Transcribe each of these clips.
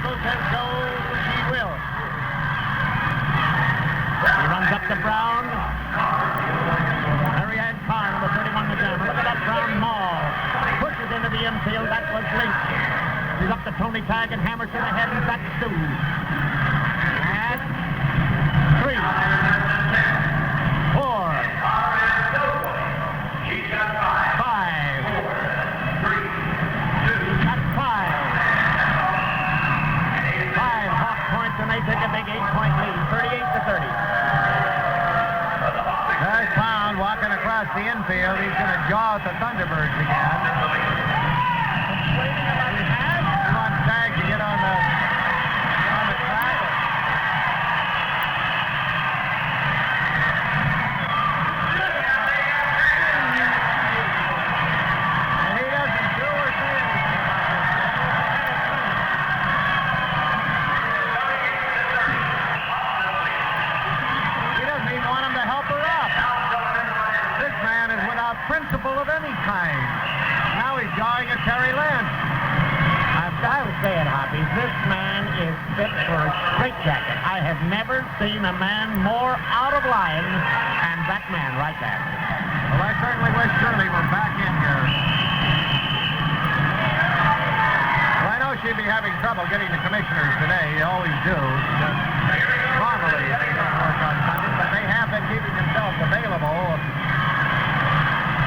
official says go, she will. He runs up to Brown. Marianne Carr, number 31 in the jam. Look at that Brown maul. Pushes into the infield. That was Link. He's up to Tony Tag and hammers to the head, and that's Stu. And 3, 4. She's got 5. 5. 3, 2. That's 5. 5 Haupt points, and they take a big 8-point lead, 38-30. There's Pound walking across the infield. He's going to jaw at the Thunderbirds again. He wants Tag to get on the track. And he doesn't do or say anything about this. He doesn't even want him to help her up. This man is without principle of any kind. Now he's jawing at Terry Lynch. I've got to say it, Hoppy. This man is fit for a straitjacket. I have never seen a man more out of line than that man right there. Well, I certainly wish Shirley were back in here. Well, I know she'd be having trouble getting the commissioners today. They always do. Normally, they don't work on Sunday, but they have been keeping themselves available.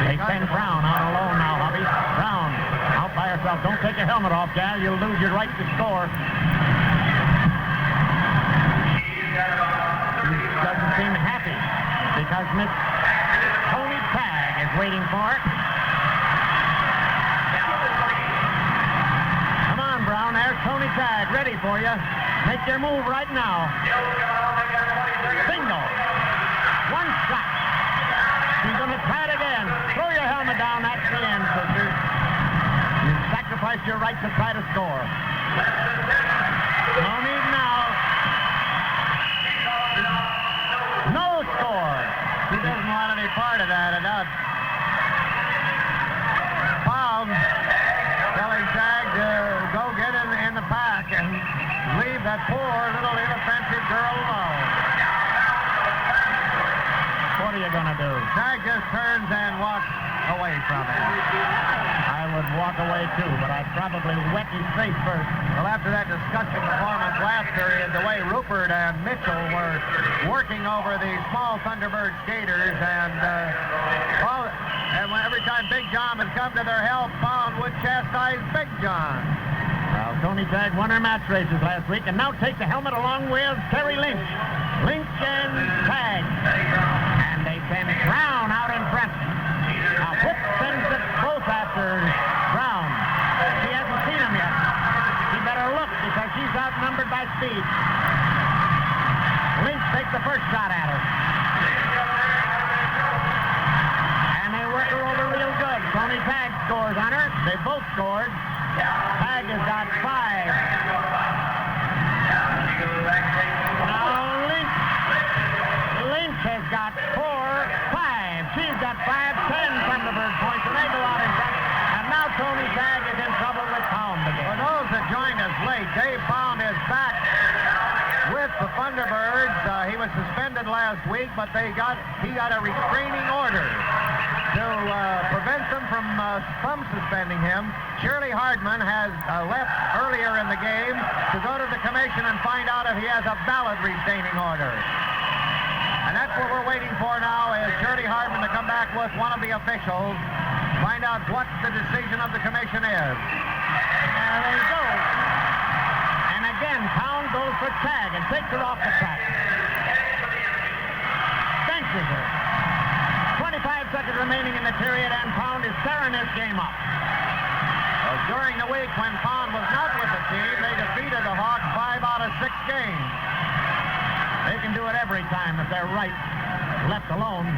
They send Brown out alone now, Hoppy. Brown, out by herself. Don't take your helmet off, gal. You'll lose your right to score. She doesn't seem happy because Miss Tony Tag is waiting for her. Come on, Brown. There's Tony Tag ready for you. Make your move right now. Bingo. One shot. She's going to try it again. Throw your helmet down. That's the end, sister. You sacrificed your right to try to score. No need now. No score. She doesn't want any part of that, enough. Pound telling Tag to go get in the pack and leave that poor little inoffensive girl alone. What are you going to do? Tag just turns and walks away from it. I would walk away, too, but I'd probably wet his face first. Well, after that disgusting performance last period, the way Rupert and Mitchell were working over the small Thunderbird skaters, and every time Big John would come to their help, Pound would chastise Big John. Well, Tony Tag won her match races last week, and now takes the helmet along with Terry Lynch. Lynch and Tag. And they send Brown out in front. Now, Whip sends it both after Brown. She hasn't seen him yet. She better look because she's outnumbered by speed. Lynch takes the first shot at her. And they work her over real good. Tony Tag scores on her. They both scored. Tag has got 5. Now Lynch has got 4, 5. She's got 5, 10 Thunderbird points, and they go out in front. And now Tony Tag is in trouble with Pound again. For those that joined us late, Dave Pound is back with the Thunderbirds. He was suspended last week, but he got a restraining order to prevent them from suspending him. Shirley Hardman has left earlier in the game to go to the commission and find out if he has a valid restraining order. And that's what we're waiting for now, is Shirley Hardman to come back with one of the officials, find out what the decision of the commission is. There they go. And again, Pound goes for Tag and takes her off the track. Benches her. 25 seconds remaining in the period, and Pound is tearing this game up. Well, during the week when Pound was not with the team, they defeated the Hawks 5 out of 6 games. They can do it every time if they're right, left alone.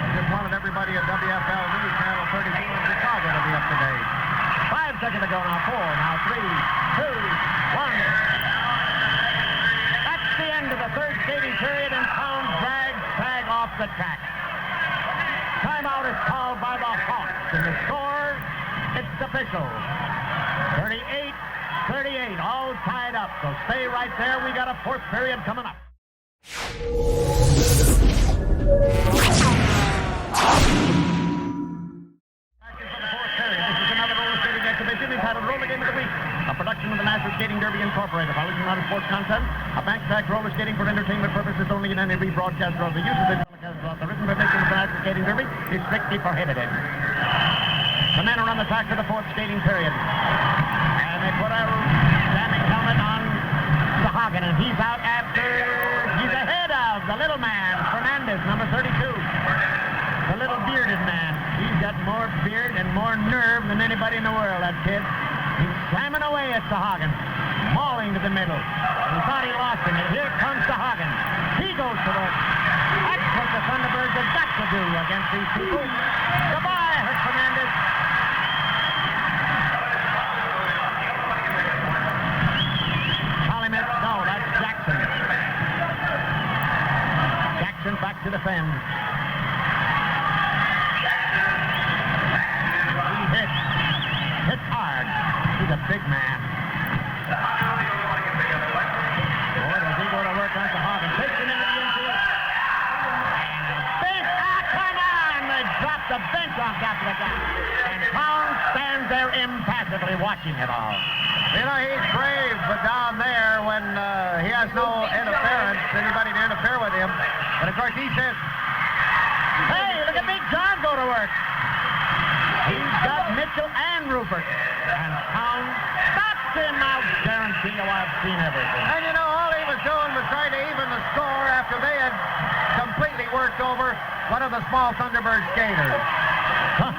I just wanted everybody at WFL News Channel 32 in Chicago to be up to date. 5 seconds to go now. 4, now 3, 2, 1. That's the end of the third skating period, and Pound drags Tag off the track. Timeout is called by the Hawks, and the score, it's official. 38 38, all tied up. So stay right there. We got a fourth period coming up. Entitled Roller Game of the Week, a production of the National Skating Derby Incorporated. Violation of sports content, a back-to-back roller skating for entertainment purposes only in any rebroadcast or the use of the telecast of the written permission of the National Skating Derby is strictly prohibited. The men are on the track for the fourth skating period. And they put a jamming helmet on Hagen, and he's out after, he's ahead of the little man, Fernandez, number 32. The little bearded man. He's got more beard and more nerve than anybody in the world, that kid. He's slamming away at Hagen, mauling to the middle. He thought he lost him, and here comes Hagen. He goes to work. That's what the Thunderbirds have got to do against these people. Goodbye, Fernandez. No, that's Jackson. Jackson back to defend. Hits hard. He's a big man. Boy, does he go to work on Hagen. Takes him into the infield. Bench. Come on! They dropped the bench on top of the guy. And Pound stands there impassively watching it all. You know, he's brave, but down there when he has no interference, anybody to interfere with him. But of course he says, hey, look at Big John go to work. He's got Mitchell and Rupert. And Pound stops him. I'll guarantee you I've seen everything. And you know, all he was doing was trying to even the score after they had completely worked over one of the small Thunderbird skaters. Huh?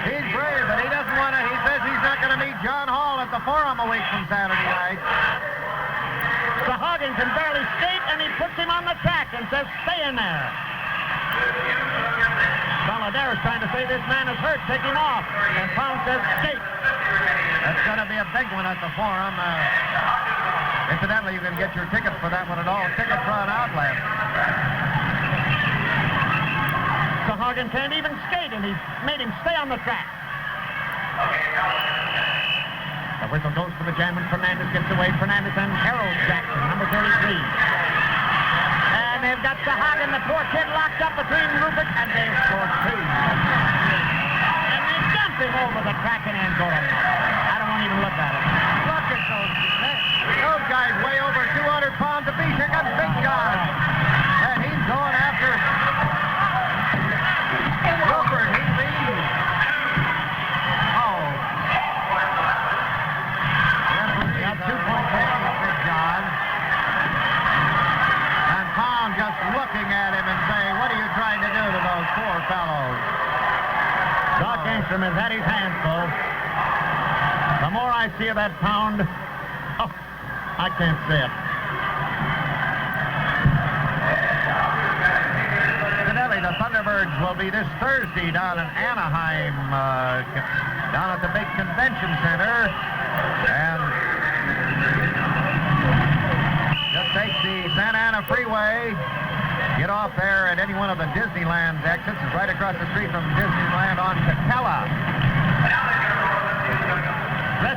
He's brave, but he doesn't want to. He says he's not going to meet John Hall at the Forum a week from Saturday night. Hagen can barely skate, and he puts him on the track and says, stay in there. Solidari's trying to say this man is hurt, take him off. And Pound says, skate. That's going to be a big one at the Forum. Incidentally, you can get your tickets for that one at all tickets run outlet. Hagen can't even skate, and he's made him stay on the track. The whistle goes to the jam, and Fernandez gets away. Fernandez and Harold Jackson, number 33. And they've got Hagen, the poor kid, locked up between Rupert, and they've scored two. And they dump him over the track and go to I don't want to even look at it. Look at those guys weigh over 200 pounds apiece. Here comes Big John. And he's going after Rupert. He leads. Oh. Got 2 points for Big John. And Pound just looking at him and saying, what are you trying to do to those poor fellows? Doc Engstrom has had his hands full. The more I see of that Pound, oh, I can't say it. Incidentally, the Thunderbirds will be this Thursday down in Anaheim, down at the big convention center. And just take the Santa Ana Freeway, get off there at any one of the Disneyland exits. It's right across the street from Disneyland on Catella.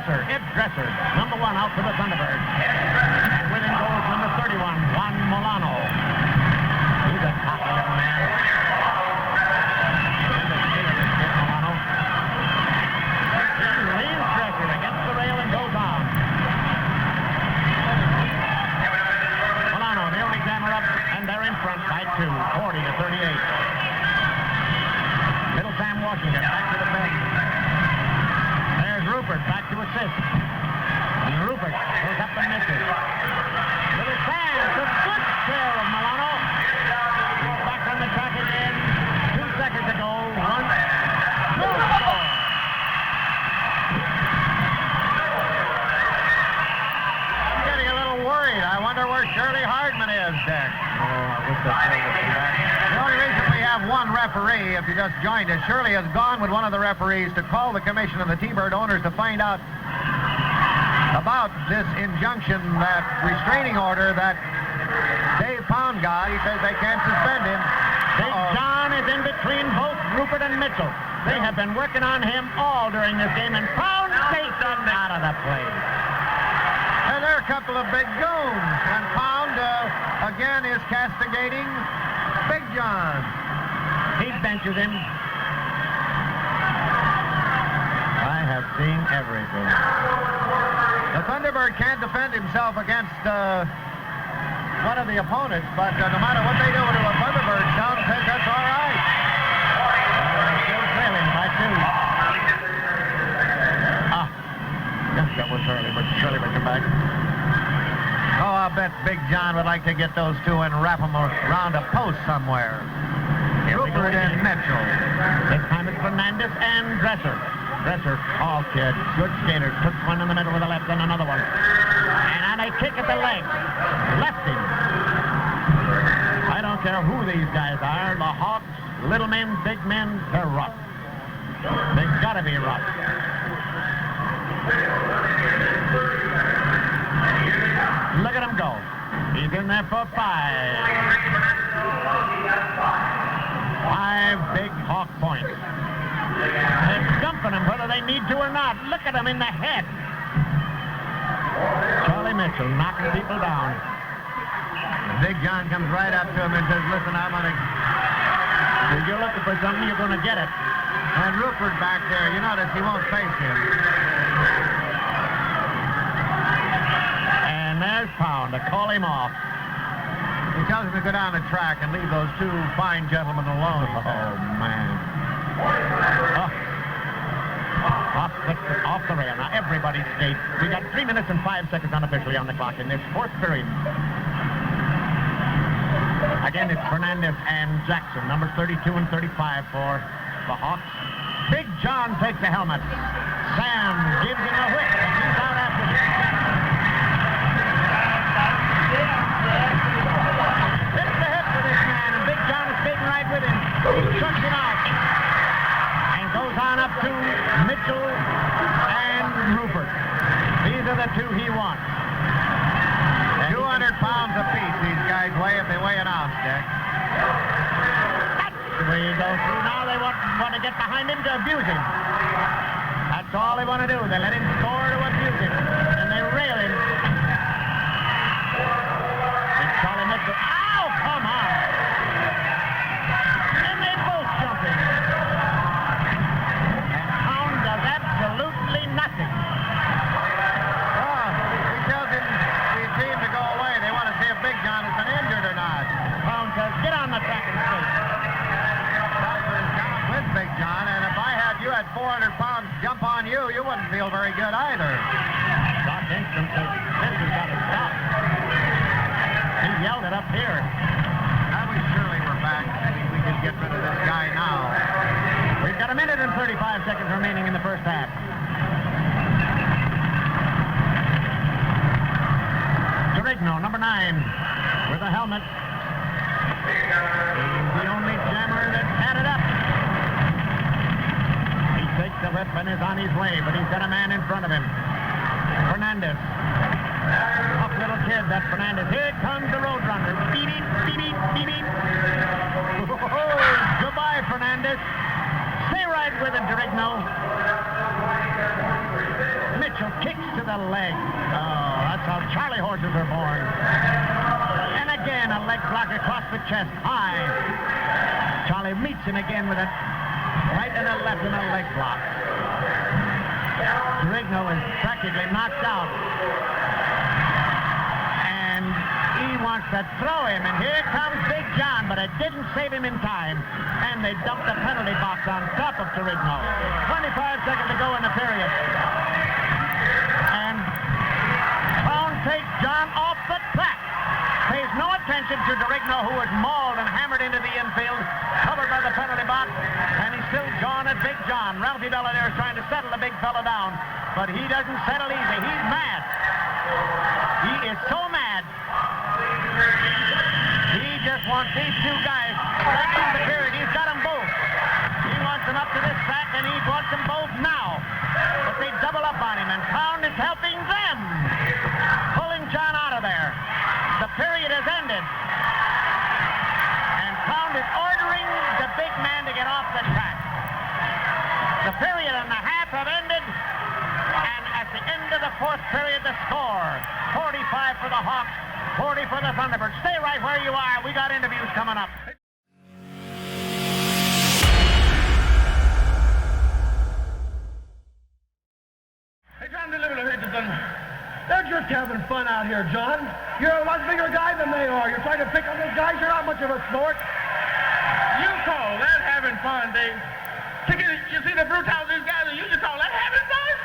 Dresser, number 1 out for the Thunderbirds. And with him goes number 31, Juan Molano. He's a cocky little man. Molano. He leans Dresser against the rail and goes on. Molano, the only jammer up, and they're in front by 2, 40 to 38. Little Sam Washington back to the bench. There's Rupert back to assist. And Rupert goes up and misses. Little Sam took good care of Molano. He's back on the track again. 2 seconds ago. 1, 2, score. I'm getting a little worried. I wonder where Shirley Hardman is, Dick. The only reason we have one referee, if you just joined us, Shirley has gone with one of the referees to call the commission of the T-Bird owners to find out about this injunction, that restraining order that Dave Pound got. He says they can't suspend him. Big John is in between both Rupert and Mitchell. They have been working on him all during this game, and Pound takes him out of the play. And there are a couple of big goons. And Pound, again, is castigating Big John. He benches him. I have seen everything. The Thunderbird can't defend himself against one of the opponents, but no matter what they do to a Thunderbird, John says that's all right. Still trailing by 2. Yes, that was Shirley, but Shirley will come back. Oh, I'll bet Big John would like to get those two and wrap them around a post somewhere. Rupert and Mitchell. This time it's Fernandez and Dresser. Dresser, all kid, good skater. Took one in the middle with the left and another one. And on a kick at the leg. Left him. I don't care who these guys are. The Hawks, little men, big men, they're rough. They've got to be rough. Look at him go. He's in there for 5. 5 big Hawk points. They're dumping him whether they need to or not. Look at him in the head. Charlie Mitchell knocking people down. Big John comes right up to him and says, listen, I'm going to... If you're looking for something, you're going to get it. And Rupert back there, you notice he won't face him. And there's Pound to call him off. He tells him to go down the track and leave those two fine gentlemen alone. Oh, man. Off the rail. Now, everybody skates. We got 3 minutes and 5 seconds unofficially on the clock in this 4th period. Again, it's Fernandez and Jackson, numbers 32 and 35 for the Hawks. Big John takes the helmet. Sam gives him a whip, and he's out after him. Hits the hip for this man, and Big John is skating right with him. He chucks him out. And goes on up to Mitchell and Rupert. These are the two he wants. 200 pounds apiece these guys weigh if they weigh an ounce, Dick. That's the way you go through. Now they want to get behind him to abuse him. That's all they want to do. They let him score to abuse him. And they rail him. And Charlie Mitchell. Ow, come on. And they both jump him. And Pound does absolutely nothing. Oh, he tells him the team to go away. They want to see if Big John has been injured or not. Pound says, get on the track and skate. With Big John, and if I had you at 400 pounds jump on you, you wouldn't feel very good either. Doc Engstrom says, this has got to stop. He yelled it up here. I wish surely we're back. I think we could get rid of this guy now. We've got 1 minute and 35 seconds remaining in the first half. Dorigno, number 9, with a helmet. He's the only jammer that's had it up. He takes the whip and is on his way, but he's got a man in front of him. Fernandez. Tough little kid, that Fernandez. Here comes the Roadrunner. Beep, beep, beep, beep, beep, beep. Oh, goodbye, Fernandez. Stay right with him, Dorigno. Mitchell kicks to the leg. Oh, that's how Charlie horses are born. And again, a leg block across the chest, high. Charlie meets him again with a right and a left and a leg block. Dorigno is practically knocked out. And he wants to throw him, and here comes Big John, but it didn't save him in time. And they dumped the penalty box on top of Dorigno. 25 seconds to go in the period. And Pound takes John off the track. Pays no attention to Dorigno, who was mauled and hammered into the infield, covered by the penalty box, and he's still gone at Big John. Ralphie Belladaire is trying to settle the big fella down, but he doesn't settle easy. He's mad. He is so mad. He just wants these two guys back in the period. He's got them both. He wants them up to this track, and he wants them both now. But they double up on him, and Pound is helping them, pulling John out of there. The period has ended. And Pound is ordering period, the score. 45 for the Hawks, 40 for the Thunderbirds. Stay right where you are. We got interviews coming up. Hey, John, deliver the Richardson. They're just having fun out here, John. You're a much bigger guy than they are. You're trying to pick on those guys. You're not much of a sport. You call that having fun, Dave? You see the brutalities these guys are used to call that having fun?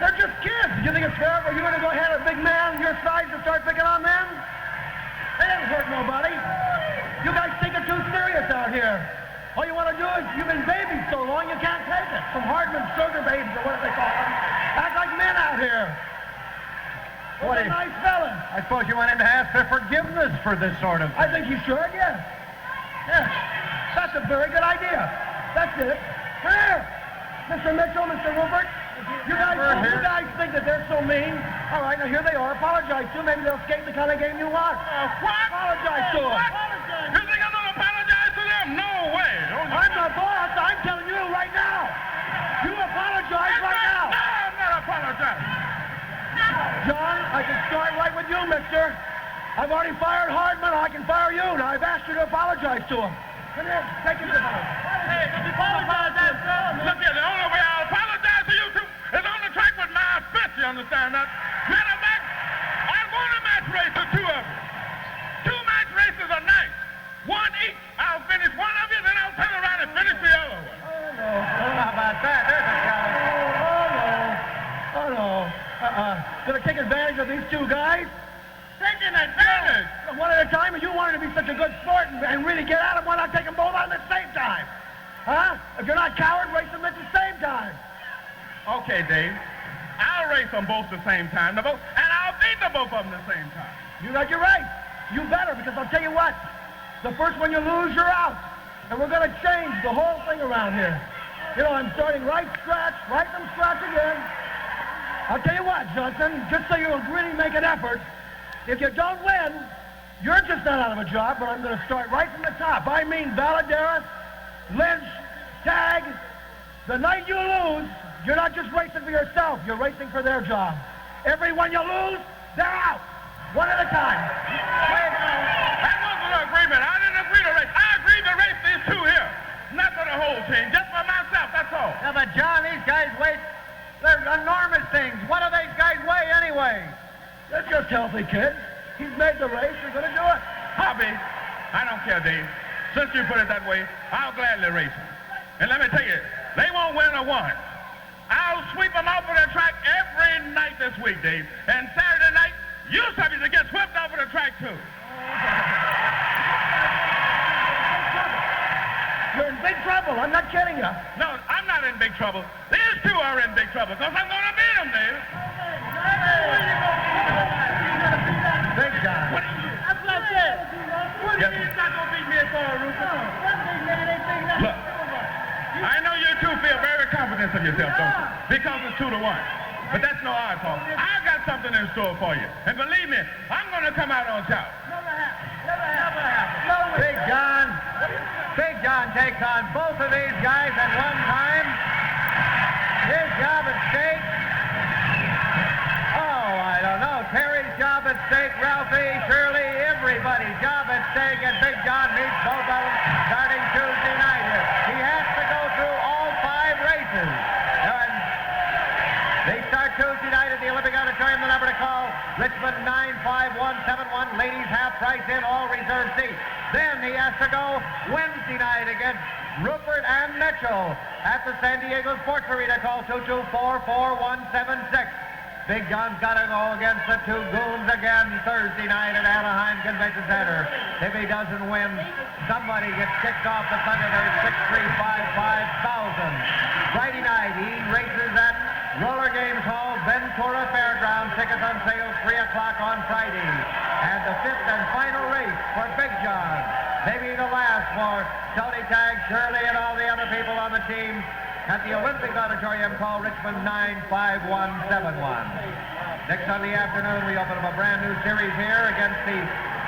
They're just kids. You think it's fair for you to go ahead of a big man your size and start picking on them? They didn't hurt nobody. You guys think it's too serious out here. All you want to do is, you've been babies so long you can't take it. Some Hardman sugar babies or whatever they call them. Act like men out here. What a nice fella. I suppose you want him to ask for forgiveness for this sort of thing. I think he should, yes. Yes. That's a very good idea. That's it. Here, Mr. Mitchell, Mr. Rupert. You guys think that they're so mean? All right, now here they are. Apologize to them. Maybe they'll skate the kind of game you want. What? Apologize to them. You think I'm going to apologize to them? No way. I'm the boss. I'm telling you right now. You apologize right now. No, I'm not apologizing. John, I can start right with you, mister. I've already fired Hardman. I can fire you. Now, I've asked you to apologize to him. Come here. Take his advice. Hey, don't you apologize to them? Look here, the only way I'll apologize to you two is on the track with my fist, you understand that? Matter of fact, I'm going to match race with two of you. 2 match races a night. 1 each. I'll finish one of you, then I'll turn around and finish the other one. How about that? There's a challenge. Oh, no. Gonna take advantage of these two guys? Taking advantage? One at a time, and you wanted to be such a good sport and really get at them, why not take them both on at the same time? Huh? If you're not coward, race them at the same time. Okay, Dave. I'll race them both at the same time, and I'll beat the both of them at the same time. You got your right. You better, because I'll tell you what. The first one you lose, you're out. And we're going to change the whole thing around here. You know, I'm starting right from scratch again. I'll tell you what, Johnson, just so you'll really make an effort, if you don't win, you're just not out of a job, but I'm going to start right from the top. I mean Valadares, Lynch, Tag. The night you lose, you're not just racing for yourself, you're racing for their job. Every one you lose, they're out. One at a time. Wait, that wasn't an agreement. I didn't agree to race. I agreed to race these two here. Not for the whole team, just for myself, that's all. Yeah, but John, these guys weigh, they're enormous things. What do these guys weigh anyway? They're just healthy kids. He's made the race, you're going to do it. Hoppy, I don't care, Dave. Since you put it that way, I'll gladly race them. And let me tell you, they won't win a one. I'll sweep them off of the track every night this week, Dave. And Saturday night, you subject to get swept off of the track, too. You're in big trouble. I'm not kidding you. No, I'm not in big trouble. These two are in big trouble, because I'm going to beat them, Dave. Big John. What are you? That's what I said. Yes. He's not going to beat me at all, Rupert. Look, I know you two feel very confident of yourself, don't you? Because it's 2-1. But that's no odd fault. I got something in store for you. And believe me, I'm going to come out on top. Big John takes on both of these guys at one time. His job at stake. Oh, I don't know. Terry's job at stake, Ralphie, Shirley, everybody's job at stake, and Big John meets both of them starting Tuesday night here. He has to go through all 5 races. And they start Tuesday night at the Olympic Auditorium. The number to call, Richmond 95171. Ladies half price in, all reserved seats. Then he has to go Wednesday night against Rupert and Mitchell at the San Diego Sports Arena. Call 224-4176. Big John's got to go against the two goons again Thursday night at Anaheim Convention Center. If he doesn't win, somebody gets kicked off the Thunderbird 6355,000. Friday night, he races at Roller Games Hall, Ventura Fairgrounds. Tickets on sale 3 o'clock on Friday. And the 5th and final race for Big John. Maybe the last for Tony Tag, Shirley, and all the other people on the team. At the Olympic Auditorium, call Richmond 95171. Next Sunday afternoon, we open up a brand new series here against the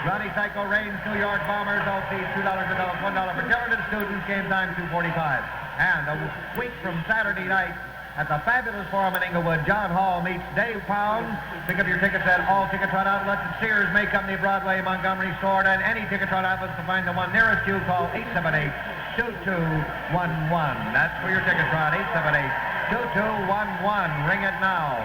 Ronnie Psycho Reigns New York Bombers. All fees $2 adults, $1 for children and students. Game time 2:45. And a week from Saturday night, at the fabulous forum in Inglewood. John Hall meets Dave Pound. Pick up your tickets at all Ticketron outlets at Sears, May Company, Broadway, Montgomery, Sword, and any Ticketron outlets to find the one nearest you. Call 878-2211. That's for your Ticketron, 878-2211. Ring it now.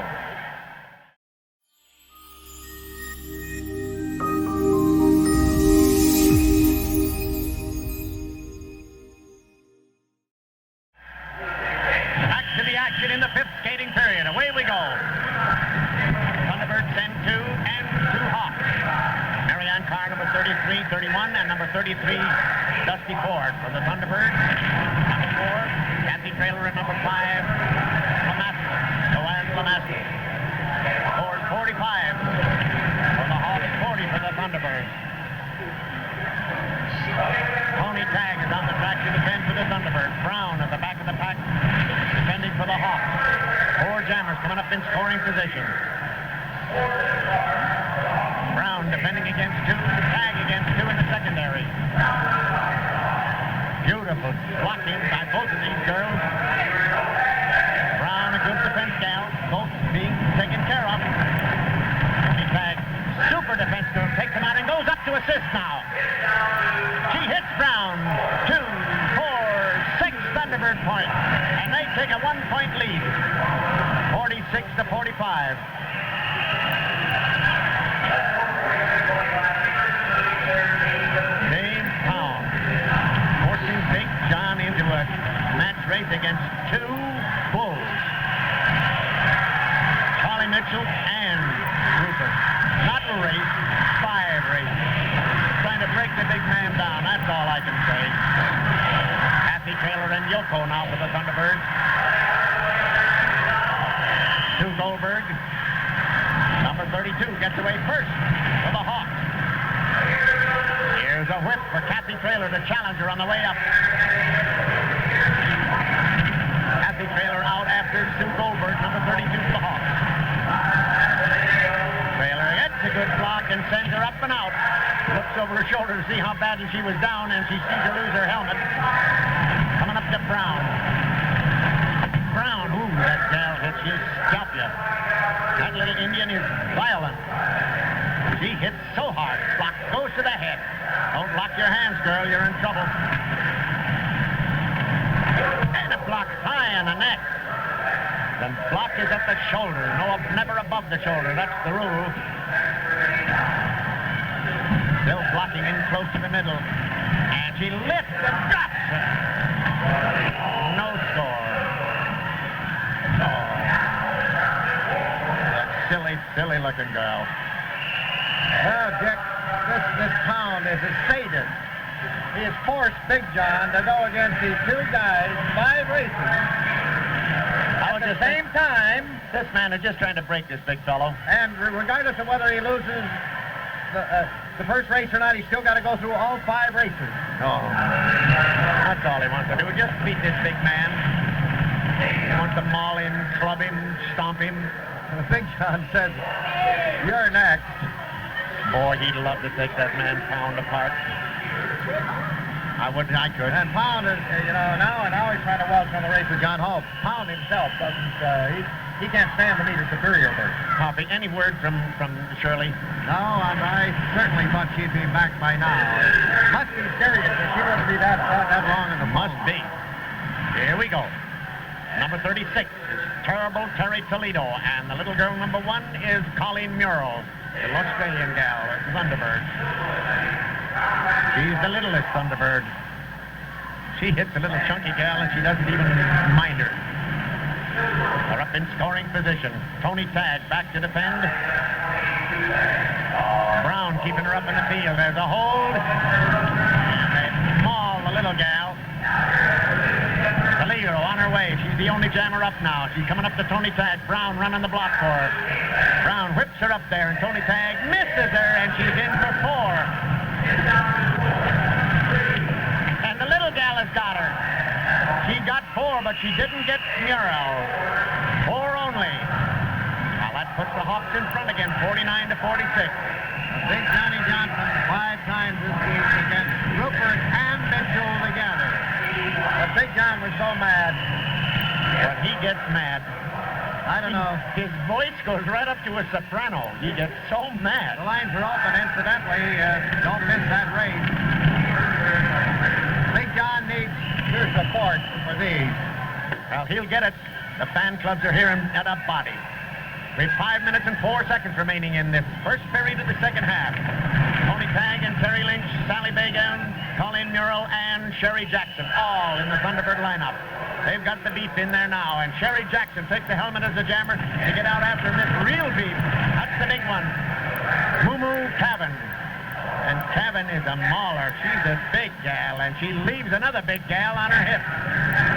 In the fifth skating period. Away we go. Thunderbirds send two and two Haupt. Marianne Carr, number 33, 31, and number 33, Dusty Ford for the Thunderbirds. Number 4, Kathy Trailer, and number 5, Joanne Lamaster. Ford 45 for the Haupt, 40 for the Thunderbirds. Tony Tagg is on the track to defend for the Thunderbirds. Brown at the back of the pack, defending for the Haupt. 4 jammers coming up in scoring position. Brown defending against 2, Tagg against 2 in the secondary. Beautiful blocking by both of these girls. Brown, a good defense gal, both being taken care of. Tony Tagg, super defense girl, takes them out and goes up to assist now. She hits Brown. 2, 4, 6 Thunderbird points. And they take a 1-point lead. 46-45. Dave Pound forcing Big John into a match race against 2 bulls. Charlie Mitchell and Rupert. Not a race, 5 races. Trying to break the big man down, that's all I can say. Kathy Taylor and Yoko now for the Thunderbirds. Sue Goldberg, number 32, gets away first for the Hawks. Here's a whip for Kathy Trailer, the challenger on the way up. Kathy Trailer out after Sue Goldberg, number 32 for the Hawks. Trailer gets a good block and sends her up and out. Looks over her shoulder to see how badly she was down, and she sees her lose her helmet. Coming up to Brown. Brown, ooh, that gal hits you, scalp you. That little Indian is violent. She hits so hard. Block goes to the head. Don't lock your hands, girl, you're in trouble. And a block high on the neck. The block is at the shoulder. No, never above the shoulder. That's the rule. Still blocking in close to the middle. And she lifts and drops her. No score. Oh. That silly looking girl. Well, Dick, this Pound is a sadist. He has forced Big John to go against these 2 guys, 5 races. At the same time, this man is just trying to break this big fellow. And regardless of whether he loses the first race or not, he's still got to go through all 5 races. Oh. That's all he wants to do. Just beat this big man. He wants to maul him, club him, stomp him. Big John says, "You're next." Boy, he'd love to take that man Pound apart. I could. And Pound is, now he's trying to welch on the race with John Hall. Pound himself doesn't, he can't stand to meet a superior person. Hoppy, any word from Shirley? No, I certainly thought she'd be back by now. It must be serious if she wouldn't be that long in the Must be. Here we go. Number 36 is Terrible Terry Toledo, and the little girl number 1 is Colleen Murrell, the Australian gal, Thunderbird. She's the littlest Thunderbird. She hits a little chunky gal, and she doesn't even mind her. They're up in scoring position. Tony Tagg back to defend. Brown keeping her up in the field. There's a hold. And they maul the little gal. Toledo on her way. She's the only jammer up now. She's coming up to Tony Tagg. Brown running the block for her. Brown whips her up there, and Tony Tagg misses her, and she's in for 4. And the little gal has got her. She got 4, but she didn't get Murrell. 4 only. Now that puts the Hawks in front again, 49-46. Big Johnny Johnson 5 times this week against Rupert and Mitchell together. But Big John was so mad. But he gets mad. I don't know. His voice goes right up to a soprano. He gets so mad. The lines are open, incidentally. Don't miss that race. Big John needs your support for these. Well, he'll get it. The fan clubs are here at a body. We have 5 minutes and 4 seconds remaining in this first period of the second half. Tony Tagg and Terry Lynch, Sally Bagan, Colleen Murrell, and Sherry Jackson, all in the Thunderbird lineup. They've got the beef in there now, and Sherry Jackson takes the helmet as a jammer to get out after this real beef. That's the big one. Moo Cavan. And Cavan is a mauler. She's a big gal, and she leaves another big gal on her hip.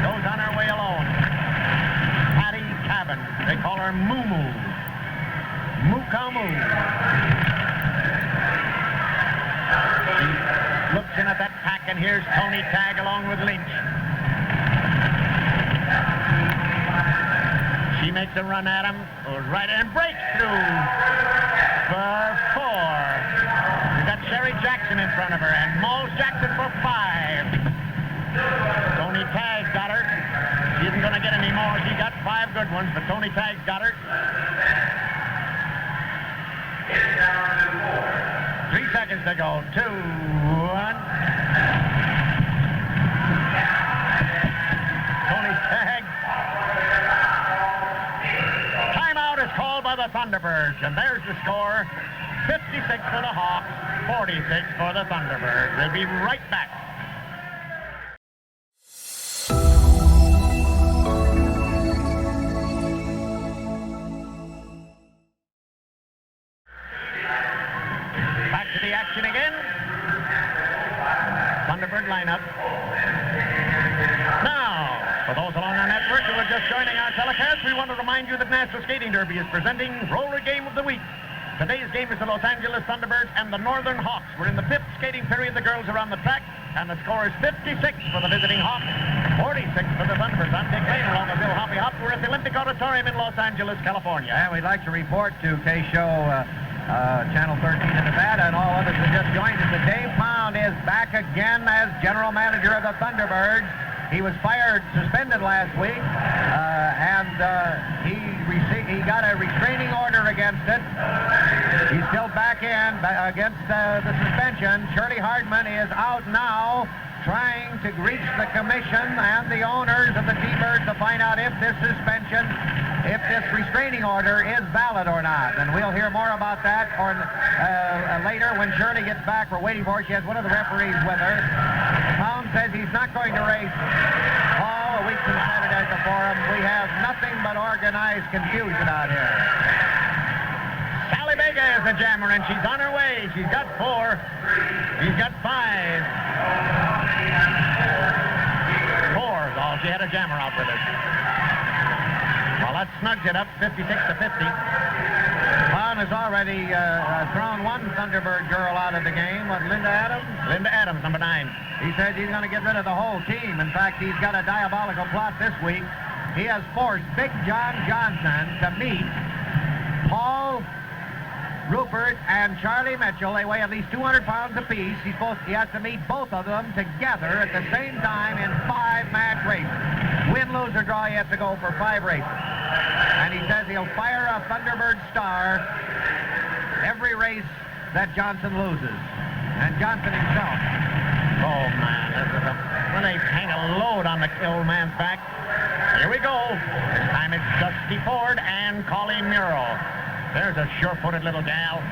Goes on her way alone. Patty Cavan. They call her Moo Moo. Moo. She looks in at that pack, and here's Tony Tagg along with Lynch. She makes a run at him, goes right in and breaks through for 4. We've got Sherry Jackson in front of her, and Moles Jackson for 5. Tony Tagg's got her. She isn't going to get any more. She got 5 good ones, but Tony Tagg's got her. 3 seconds to go. 2, 1. Tony Tagg. Timeout is called by the Thunderbirds, and there's the score. 56 for the Hawks, 46 for the Thunderbirds. They'll be right back. Back to the action again. Thunderbird lineup. Now, for those along our network who are just joining our telecast, we want to remind you that National Skating Derby is presenting Roller Game of the Week. Today's game is the Los Angeles Thunderbirds and the Northern Hawks. We're in the 5th skating period. The girls are on the track, and the score is 56 for the visiting Hawks, 46 for the Thunderbirds. I'm Dick Lane along with Bill Hoppy. We're at the Olympic Auditorium in Los Angeles, California. And we'd like to report to K-Show Channel 13 in Nevada and all others that just joined us that Dave Pound is back again as general manager of the Thunderbirds. He was suspended last week, and he got a restraining order against it. He's still back in against the suspension. Shirley Hardman is out now trying to reach the commission and the owners of the T-Birds to find out if this suspension, if this restraining order is valid or not. And we'll hear more about that later when Shirley gets back. We're waiting for her. She has one of the referees with her. Pound says he's not going to race Paul a week from Saturday at the Forum. We have nothing but organized confusion out here. Sally Vega is a jammer, and she's on her way. She's got 4. She's got 5. 4 is all. She had a jammer out with her. Well, that snugs it up, 56 to 50. Pound has already thrown one Thunderbird girl out of the game. What, Linda Adams? Linda Adams, number 9. He says he's going to get rid of the whole team. In fact, he's got a diabolical plot this week. He has forced Big John Johnson to meet Paul Rupert and Charlie Mitchell. They weigh at least 200 pounds apiece. He has to meet both of them together at the same time in 5-match races. Win, lose, or draw, he has to go for 5 races. And he says he'll fire a Thunderbird star every race that Johnson loses. And Johnson himself. Oh, man. When they hang a load on the old man's back. Here we go. This time it's Dusty Ford and Colleen Murrell. There's a sure-footed little gal.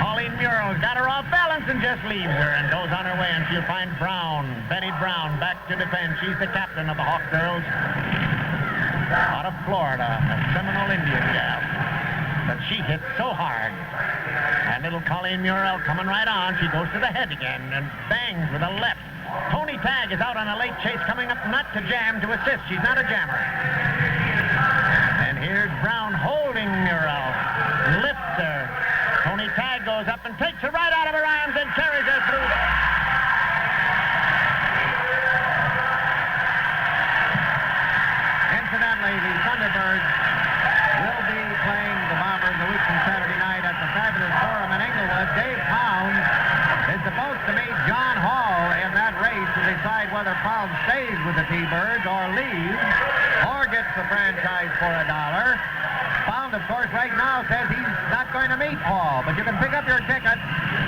Colleen Murrell's got her off balance and just leaves her and goes on her way, and she'll find Brown, Betty Brown, back to defend. She's the captain of the Hawk girls out of Florida, a Seminole Indian gal. But she hits so hard. And little Colleen Murrell coming right on. She goes to the head again and bangs with a left. Tony Tagg is out on a late chase, coming up not to jam, to assist. She's not a jammer. And here's Brown holding Murrell. Lifts her. Tony Tagg goes up and takes her right out of her arms and carries her through. Incidentally, the Thunderbirds will be playing the Bombers a week from Saturday night at the fabulous Forum in Englewood. Dave Pound is supposed to meet John Hall in that race to decide whether Pound stays with the T-Birds or leaves or gets the prize for $1. Pound, of course, right now says he's not going to meet Paul, but you can pick up your ticket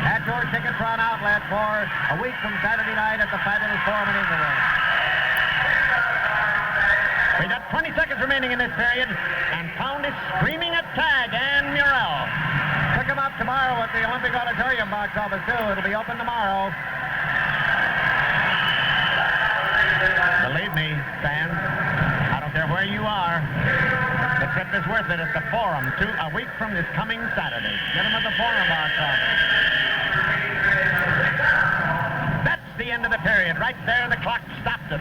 at your Ticketron outlet for a week from Saturday night at the Fabulous Forum in Inglewood. We got 20 seconds remaining in this period, and Pound is screaming at Tag and Murrell. Pick him up tomorrow at the Olympic Auditorium box office, too. It'll be open tomorrow. Believe me, fans, I don't care where you are. The trip is worth it at the Forum, a week from this coming Saturday. Get him at the Forum box office. That's the end of the period. Right there, the clock stopped it.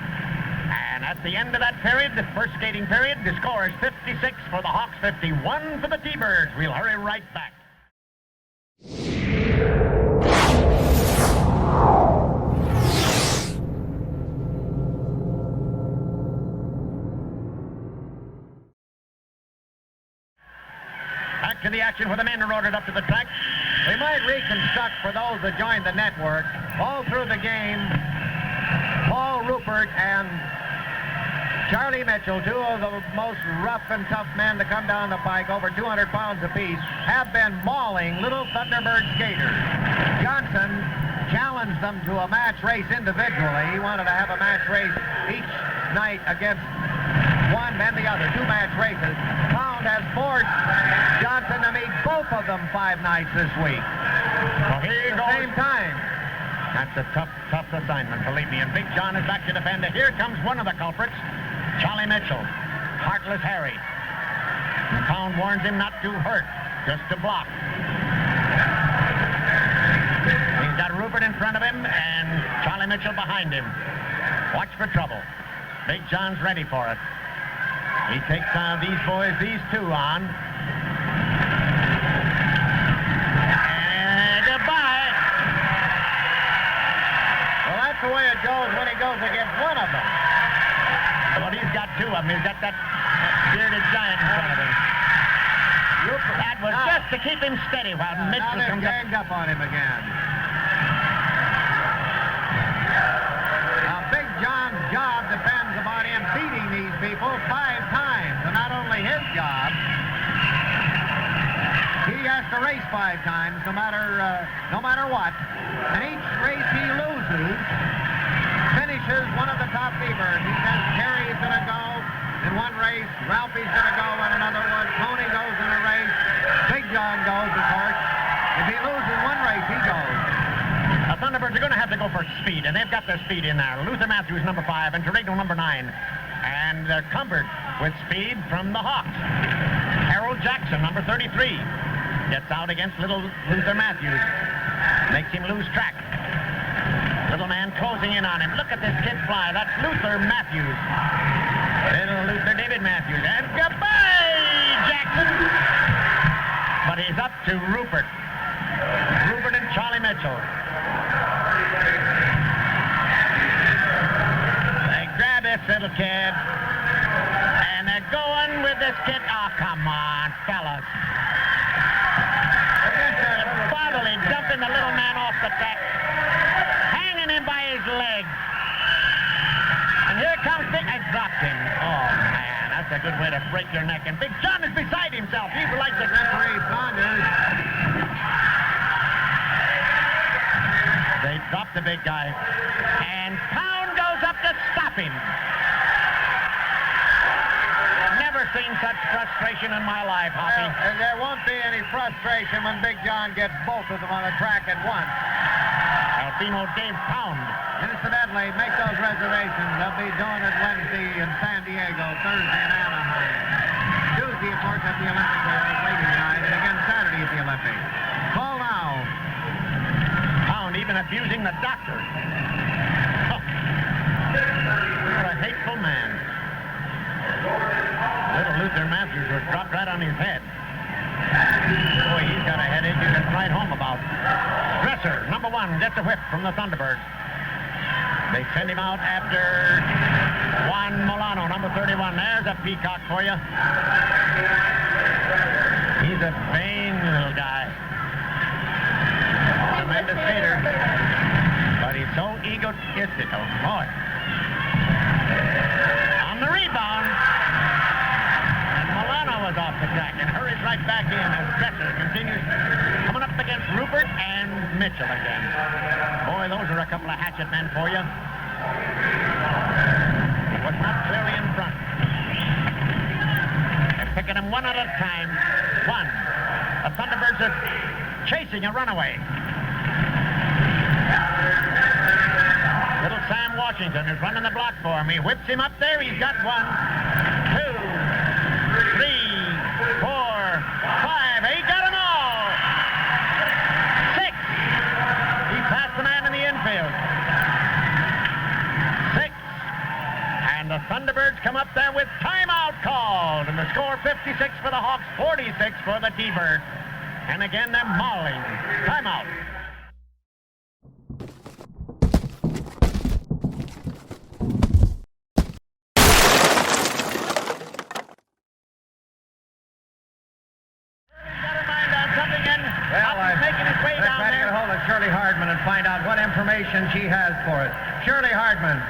And at the end of that period, the first skating period, the score is 56 for the Hawks, 51 for the T-Birds. We'll hurry right back. Back to the action where the men are ordered up to the track. We might reconstruct for those that joined the network. All through the game, Paul Rupert and Charlie Mitchell, two of the most rough and tough men to come down the pike, over 200 pounds apiece, have been mauling little Thunderbird skaters. Johnson challenged them to a match race individually. He wanted to have a match race each night against one and the other, two match races. Pound has forced Johnson to meet both of them 5 nights this week. Well, here at the same time. That's a tough assignment, believe me. And Big John is back to defend it. Here comes one of the culprits, Charlie Mitchell, Heartless Harry. And Pound warns him not to hurt, just to block. He's got Rupert in front of him and Charlie Mitchell behind him. Watch for trouble. Big John's ready for it. He takes these two on. And goodbye. Well, that's the way it goes when he goes against one of them. Well, he's got two of them. He's got that bearded giant in front of him. That was just to keep him steady while Mitchell comes up. Now they're ganged up on him again. Now, Big John's job depends upon him beating these people 5 times. And not only his job, he has to race 5 times, no matter what. And each race he loses finishes one of the top T-Birds. He says Terry's going to go in one race, Ralphie's going to go in another one, Tony goes in a race, Big John goes, of course. If he loses one race, he goes. The Thunderbirds are going to have to go for speed, and they've got their speed in there. Luther Matthews, number 5, and Torrego, number 9. And they're cumbered with speed from the Hawks. Harold Jackson, number 33, gets out against little Luther Matthews. Makes him lose track. Little man closing in on him. Look at this kid fly. That's Luther Matthews. Little Luther David Matthews. And goodbye, Jackson. But he's up to Rupert. Rupert and Charlie Mitchell. They grab this little kid. And they're going with this kid. Oh, come on, fellas. They're bodily dumping the little man off the track. Hanging him by his leg. And here comes I dropped him. Oh, man, that's a good way to break your neck. And Big John is beside himself. He would like to referee Saunders. They drop the big guy. And Pound goes up to stop him. Never seen such frustration in my life, Hoppy. Well, there won't be any frustration when Big John gets both of them on the track at once. Alpino Dave Pound. Incidentally, make those reservations. They'll be doing it Wednesday in San Diego, Thursday in Anaheim. Tuesday, of course, at the Olympic ladies' night, and again Saturday at the Olympics. Call now. Pound even abusing the doctor. Oh. What a hateful man. Little Luther Matthews was dropped right on his head. Boy, he's got a headache you can write home about. Dresser, number 1, gets a whip from the Thunderbirds. They send him out after Juan Molano, number 31. There's a peacock for you. He's a vain little guy. Tremendous skater. But he's so egotistical. Boy. On the rebound. back in as Dresser continues coming up against Rupert and Mitchell again. Boy, those are a couple of hatchet men for you. Was not clearly in front. They're picking them one at a time. One. The Thunderbirds are chasing a runaway. Little Sam Washington is running the block for him. He whips him up there. He's got 1, 2, 3, 4, 5. He got them all. 6. He passed the man in the infield. 6. And the Thunderbirds come up there with timeout called. And the score 56 for the Hawks, 46 for the T-Birds. And again, they're mauling. Timeout. Shirley Hardman and find out what information she has for it. Shirley Hardman.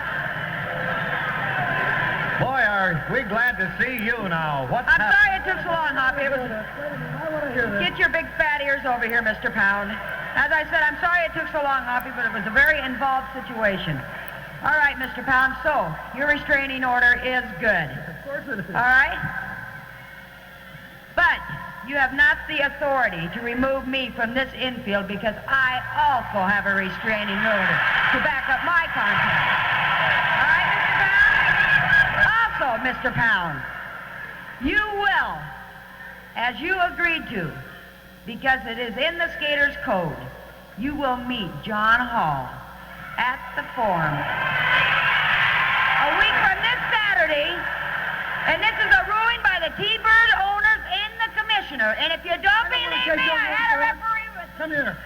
Boy, are we glad to see you now. I'm sorry it took so long, Hoppy. Get your big fat ears over here, Mr. Pound. As I said, I'm sorry it took so long, Hoppy, but it was a very involved situation. All right, Mr. Pound, so your restraining order is good. Of course it is. All right? But you have not the authority to remove me from this infield because I also have a restraining order to back up my contract. All right, Mr. Pound? Also, Mr. Pound, you will, as you agreed to, because it is in the Skaters Code, you will meet John Hall at the Forum a week from this Saturday, and this is a ruling by the T-Bird owners and the commissioner. And if you don't believe me, I had a referee with me. Come here.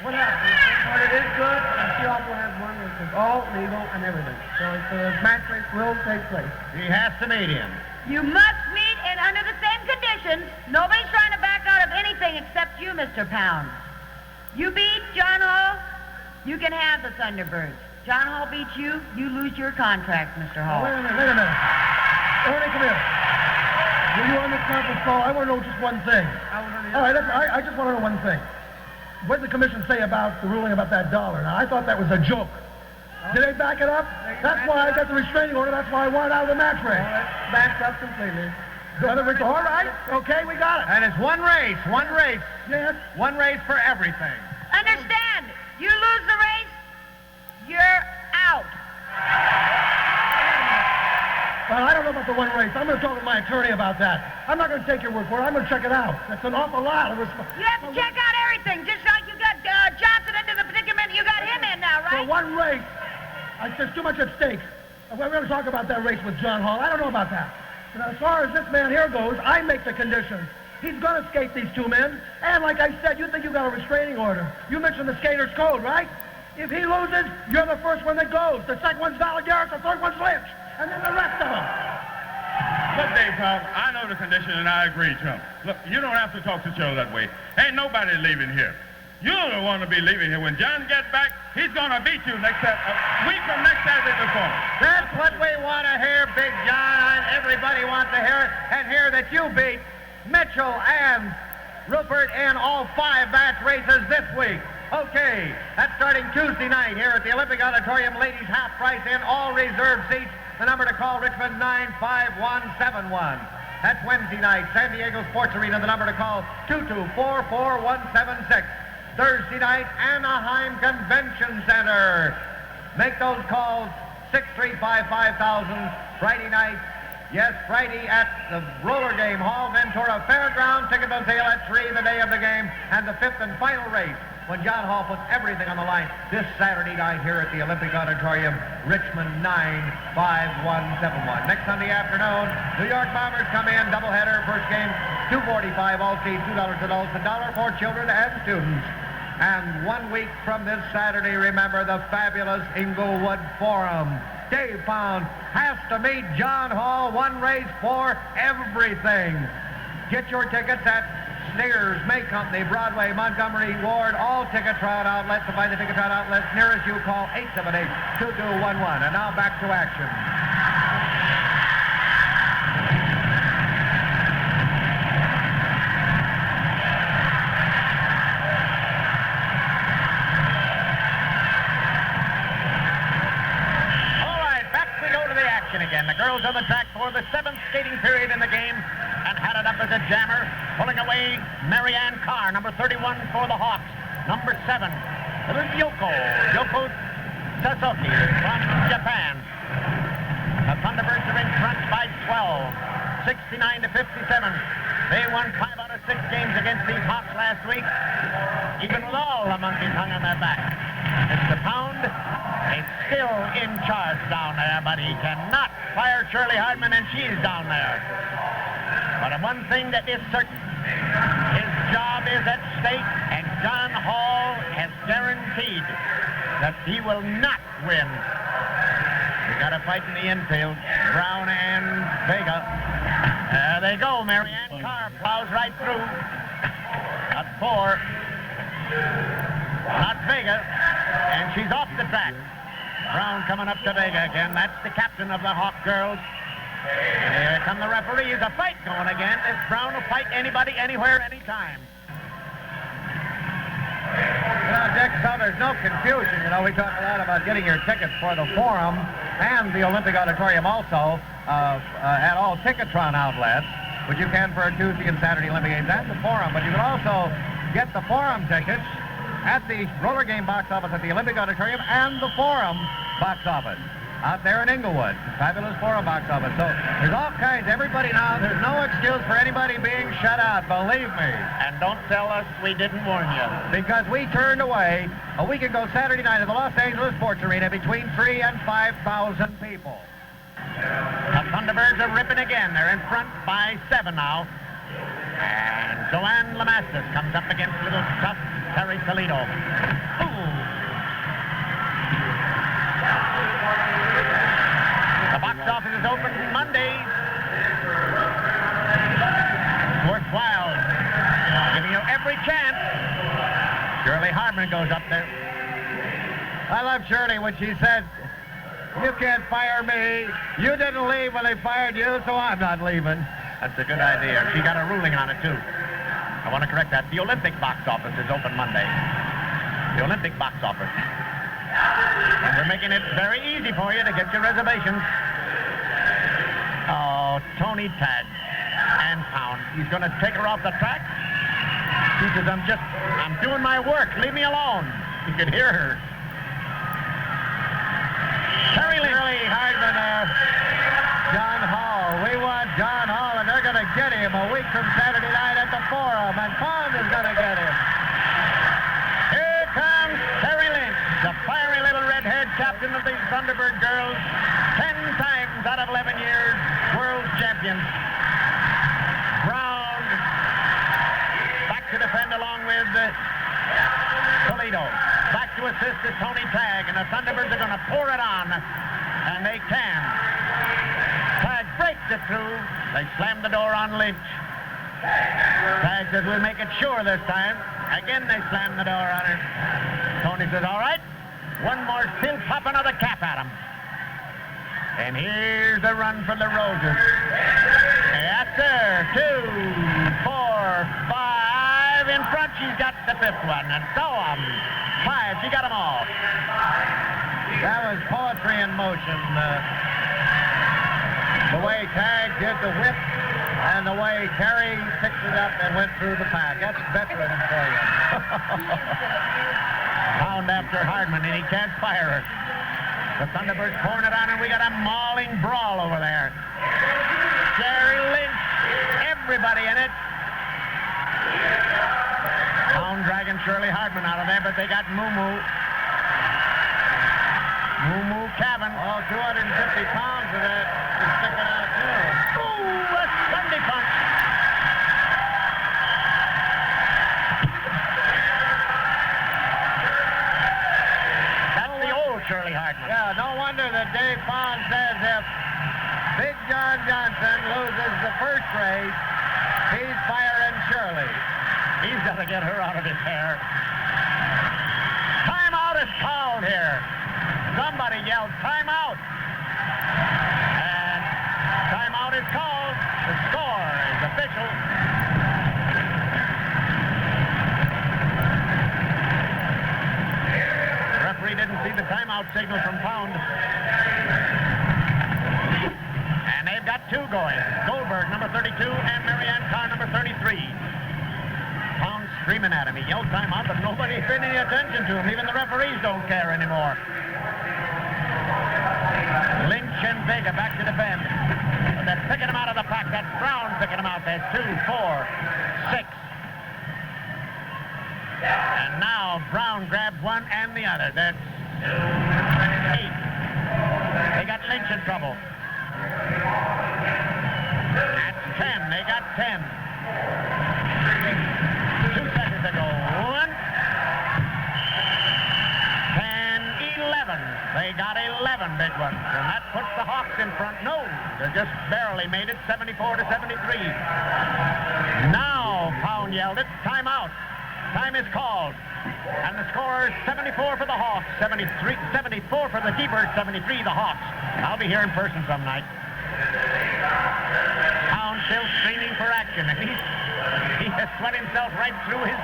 What happened? It is good, and she also has one which is all legal and everything. So the match race will take place. He has to meet him. You must meet and under the same conditions. Nobody's trying to back out of anything except you, Mr. Pound. You beat John Hall, you can have the Thunderbirds. John Hall beats you, you lose your contract, Mr. Hall. Wait a minute. Ernie, come here. Were you on this conference call? I want to know just one thing. All right, I just want to know one thing. What did the commission say about the ruling about that dollar? Now, I thought that was a joke. Did they back it up? That's why I got the restraining order. That's why I wanted out of the match race. Backed up completely. All right. Okay, we got it. And it's one race. Yes. One race for everything. Understand, you lose the race, you're out. Well, I don't know about the one race. I'm going to talk to my attorney about that. I'm not going to take your word for it. I'm going to check it out. That's an awful lot. You have to check out everything, just like you got Johnson into the predicament you got him in now, right? For one race, there's too much at stake. We're going to talk about that race with John Hall. I don't know about that. But as far as this man here goes, I make the conditions. He's going to skate these two men. And like I said, you think you got a restraining order. You mentioned the Skaters Code, right? If he loses, you're the first one that goes. The second one's Dollar Garrett, the third one's Lynch. And then the rest of them. Look, Dave Pound, I know the condition and I agree to him. Look, you don't have to talk to Joe that way. Ain't nobody leaving here. You're the one to be leaving here. When John gets back, he's going to beat you week from next Saturday before. That's what we want to hear, Big John. Everybody wants to hear it and hear that you beat Mitchell and Rupert in all 5 match races this week. Okay, that's starting Tuesday night here at the Olympic Auditorium. Ladies half price in, all reserved seats. The number to call, Richmond, 95171. That's Wednesday night, San Diego Sports Arena. The number to call, 2244176. Thursday night, Anaheim Convention Center. Make those calls, 635-5000. Friday night, yes, Friday at the roller game hall, Ventura Fairground. Tickets on sale at 3 the day of the game. And the 5th and final race, when John Hall puts everything on the line this Saturday night here at the Olympic Auditorium, Richmond 95171. Next Sunday afternoon, New York Bombers come in, doubleheader, first game, $2.45, all seats, $2 adults, $1 for children and students. And 1 week from this Saturday, remember the fabulous Inglewood Forum. Dave Pound has to meet John Hall, one race for everything. Get your tickets at Sears, May Company, Broadway, Montgomery Ward, all ticket trial outlets. To find the ticket trial outlets nearest you, call 878-2211. And now back to action. goes on the track for the 7th skating period in the game and had it up as a jammer, pulling away Marianne Carr, number 31 for the Hawks. Number 7, little Yoko Sasaki from Japan. The Thunderbirds are in front by 12, 69 to 57. They won 5 out of 6 games against these Hawks last week, even with all the monkeys hung on their back. Mr. Pound is still in charge down there, but he cannot fire Shirley Hardman, and she's down there. But one thing that is certain, his job is at stake, and John Hall has guaranteed that he will not win. We got a fight in the infield, Brown and Vega. There they go. Marianne Carr plows right through. At 4. Not Vega, and she's off the track. Brown coming up to Vega again. That's the captain of the Hawk girls. And here come the referees. A fight going again. This Brown will fight anybody, anywhere, anytime. Dick, so there's no confusion. We talk a lot about getting your tickets for the Forum and the Olympic Auditorium also at all Ticketron outlets, which you can for Tuesday and Saturday Olympic Games and the Forum. But you can also get the Forum tickets at the roller game box office at the Olympic Auditorium and the Forum box office out there in Inglewood. Fabulous Forum box office. So there's all kinds. Everybody now, there's no excuse for anybody being shut out, believe me. And don't tell us we didn't warn you. Because we turned away a week ago Saturday night at the Los Angeles Sports Arena between 3,000 and 5,000 people. The Thunderbirds are ripping again. They're in front by 7 now. And Joanne Lamastus comes up against little tough Terry Toledo. Ooh. The box office is open Monday. Worthwhile. Giving you every chance. Shirley Hardman goes up there. I love Shirley when she said, "You can't fire me. You didn't leave when they fired you, so I'm not leaving." That's a good idea. She got a ruling on it, too. I want to correct that. The Olympic box office is open Monday. The Olympic box office. And we're making it very easy for you to get your reservations. Oh, Tony Tad and Pound. He's going to take her off the track. She says, I'm doing my work. Leave me alone. You could hear her. Shirley Hardman, John Hall. We want John Hall, and they're going to get him a week from Saturday night at the Forum, and Pound is going to get him. Here comes Terry Lynch, the fiery little red-haired captain of these Thunderbird girls. 10 times out of 11 years, world champions. Brown back to defend along with Toledo. Back to assist is Tony Tagg, and the Thunderbirds are going to pour it on, and they can. Tagg breaks it through. They slam the door on Lynch. Tagg says, we'll make it sure this time. Again, they slam the door on her. Tony says, all right, one more still, pop another cap at him. And here's the run from the Roses. Yes, sir. 2, 4, 5. In front, she's got the 5th one. And so on. 5. She got them all. That was poetry in motion. The way Tagg did the whip and the way Terry picked it up and went through the pack. That's veteran for you. Pound after Hardman, and he can't fire her. The Thunderbirds pouring it on, and we got a mauling brawl over there. Jerry Lynch, everybody in it. Pound dragging Shirley Hardman out of there, but they got Moo Cavan. Oh, 250 pounds of that is sticking out too. Ooh, a Sunday punch. That's the old Shirley Hardman. Yeah, no wonder that Dave Bond says if Big John Johnson loses the first race, he's firing Shirley. He's got to get her out of his hair. Timeout is called here. Somebody yelled, timeout. And timeout is called. The score is official. The referee didn't see the timeout signal from Pound. And two going. Goldberg, number 32, and Marianne Carr, number 33. Pound screaming at him. He yelled timeout, but nobody's paying any attention to him. Even the referees don't care anymore. Lynch and Vega back to defend. But they're picking him out of the pack. That's Brown picking him out. There's 2, 4, 6. And now Brown grabs one and the other. That's 8. They got Lynch in trouble. That's 10. They got 10. 2 seconds ago. 1, 10, 11. They got 11 big ones. And that puts the Hawks in front. No, they just barely made it, 74 to 73. Now Pound yelled it. Timeout. Time is called. And the score is 74 for the Hawks, 74 for the T-Birds, 73 the Hawks. I'll be here in person some night. Pound still screaming for action. And he has sweat himself right through his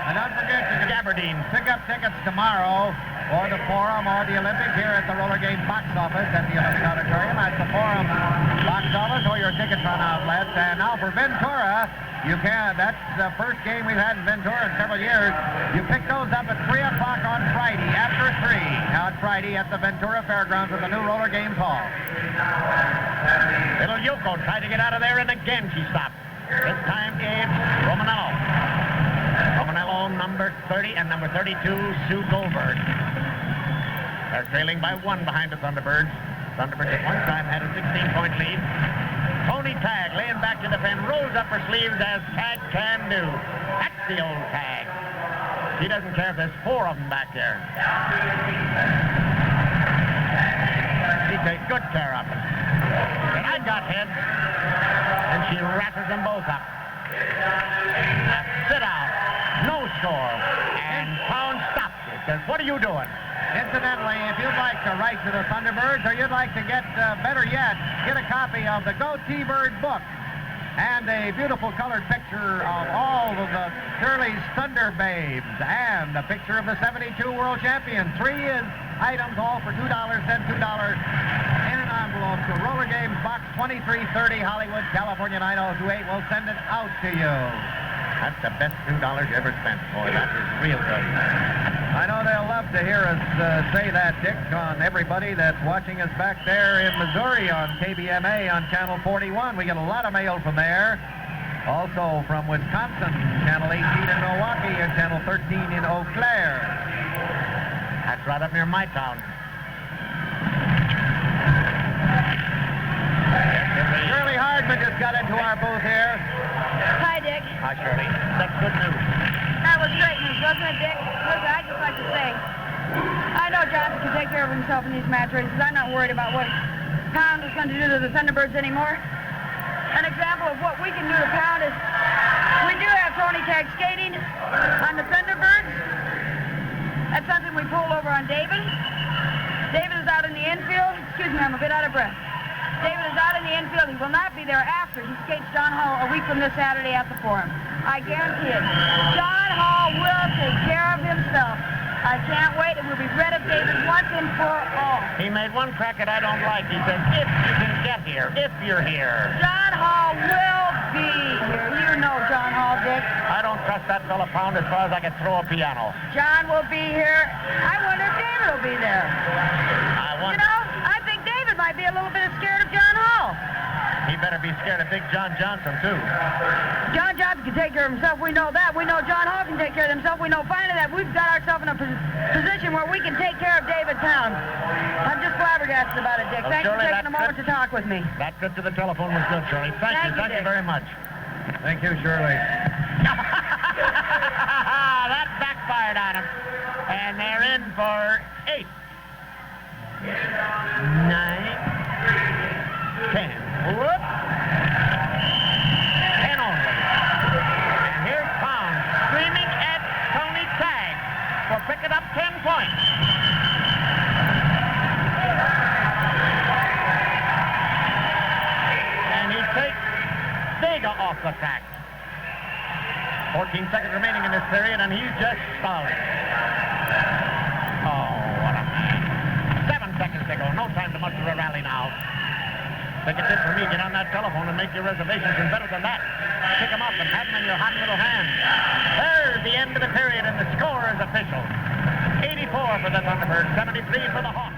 And don't forget to gabardine. pick up tickets tomorrow for the Forum or the Olympics here at the Roller Games box office at the Olympic Auditorium, at the Forum box office or your Ticketron outlets. And now for Ventura, you can. That's the first game we've had in Ventura in several years. You pick those up at 3 o'clock on Friday, after 3, on Friday at the Ventura Fairgrounds at the new Roller Games Hall. Little Yoko tried to get out of there, and again she stopped. This time it's Romanello. Romanello, number 30, and number 32, Sue Goldberg. They're trailing by 1 behind the Thunderbirds. Thunderbirds at one time had a 16-point lead. Tony Tag laying back to defend, rolls up her sleeves as Tag can do. That's the old Tag. She doesn't care if there's 4 of them back there. She takes good care of them. And I got heads, and she rattles them both up. Sit out. No score. And Pound stops it. Says, what are you doing? Incidentally, if you'd like to write to the Thunderbirds, or you'd like to get, better yet, get a copy of the Go T-Bird book and a beautiful colored picture of all of the Shirley's Thunder Babes and a picture of the 72 world champion. 3 items, all for $2, send $2 in an envelope to Roller Games Box 2330, Hollywood, California 90228. We'll send it out to you. That's the best $2 you ever spent, boy. That is real good. I know they'll love to hear us say that, Dick, on everybody that's watching us back there in Missouri on KBMA on Channel 41. We get a lot of mail from there. Also from Wisconsin, Channel 18 in Milwaukee and Channel 13 in Eau Claire. That's right up near my town. Shirley Hardman just got into our booth here. Hi, Dick. Hi, Shirley. That's good news. That was great news, wasn't it, Dick? Look, I'd just like to say, I know Johnson can take care of himself in these match races. I'm not worried about what Pound is going to do to the Thunderbirds anymore. An example of what we can do to Pound is we do have Tony Tag skating on the Thunderbirds. That's something we pulled over on David. David is out in the infield. Excuse me, I'm a bit out of breath. David is out in the infield. He will not be there after he skates John Hall a week from this Saturday at the Forum. I guarantee it. John Hall will take care of himself. I can't wait. It will be rid of David once and for all. He made one crack that I don't like. He said, if you can get here, if you're here. John Hall will be here. You know John Hall, Dick. I don't trust that fellow Pound as far as I can throw a piano. John will be here. I wonder if David will be there. I wonder. You know, I think David might be a little bit scared of John Hall. He better be scared of Big John Johnson, too. John Johnson can take care of himself. We know that. We know John Hall can take care of himself. We know finally that we've got ourselves in a position where we can take care of David Pound. I'm just flabbergasted about it, Dick. Well, Thanks for Shirley, taking a moment to talk with me. That trip to the telephone was good, Shirley. Thank you Dick. very much. Thank you, Shirley. That backfired on him. And they're in for 8. 9, 10. Whoop. 10 only. And here's Pound screaming at Tony Tag for picking up 10 points. And he takes Vega off the track. 14 seconds remaining in this period, and he's just stalling. Oh, what a man. 7 seconds to go. No time to muster a rally now. Think it's it for me. Get on that telephone and make your reservations, and better than that, pick them up and have them in your hot little hand. There's the end of the period, and the score is official. 84 for the Thunderbirds, 73 for the Haupt.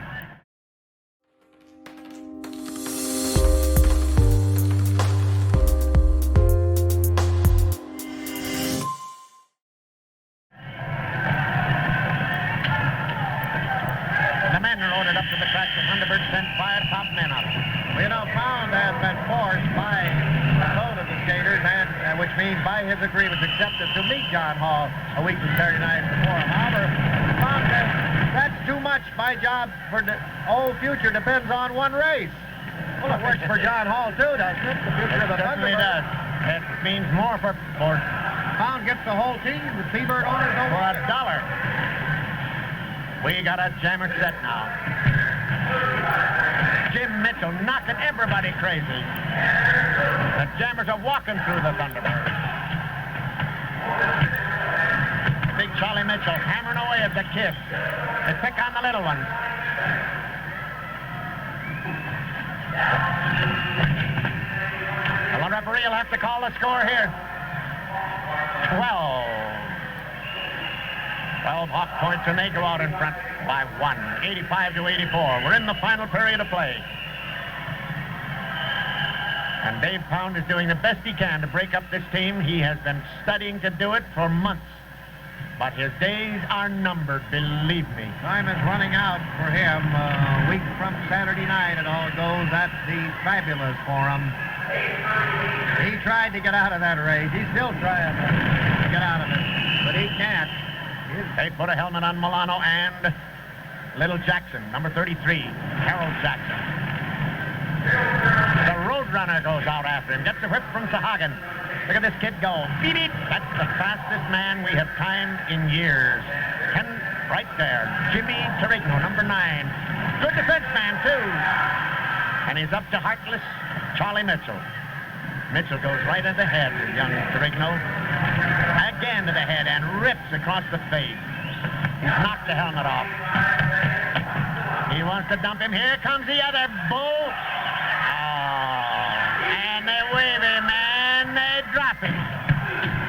The men are ordered up to the track. The Thunderbirds sent 5 top men up. Well, you know, Pound has been forced by the code of the skaters, and which means by his agreements accepted to meet John Hall a week from Saturday night before. However, Pound says that's too much. My job for the whole future depends on one race. Well, it works for John Hall, too, doesn't it? The future of the certainly Thunderbird. does. It means more for Pound gets the whole team. The T-Bird owners don't for want $1. it. We got a jammer set now. Jim Mitchell knocking everybody crazy. The jammers are walking through the Thunderbird. Big Charlie Mitchell hammering away at the kids. They pick on the little ones. Well, the referee will have to call the score here. 12 Hawk points, and they go out in front by 1, 85-84. We're in the final period of play. And Dave Pound is doing the best he can to break up this team. He has been studying to do it for months. But his days are numbered, believe me. Time is running out for him. A week from Saturday night, it all goes at the Fabulous Forum. He tried to get out of that race. He's still trying to get out of it, but he can't. They put a helmet on Milano and Little Jackson, number 33, Harold Jackson. The Roadrunner goes out after him, gets a whip from Sahagan. Look at this kid go. Beep, beep. That's the fastest man we have timed in years. Right there, Jimmy Torigno, number 9. Good defense man, too. And he's up to heartless Charlie Mitchell. Mitchell goes right at the head of young Torigno. Again to the head and rips across the face. He's knocked the helmet off. He wants to dump him. Here comes the other bull. And they wave him and they drop him.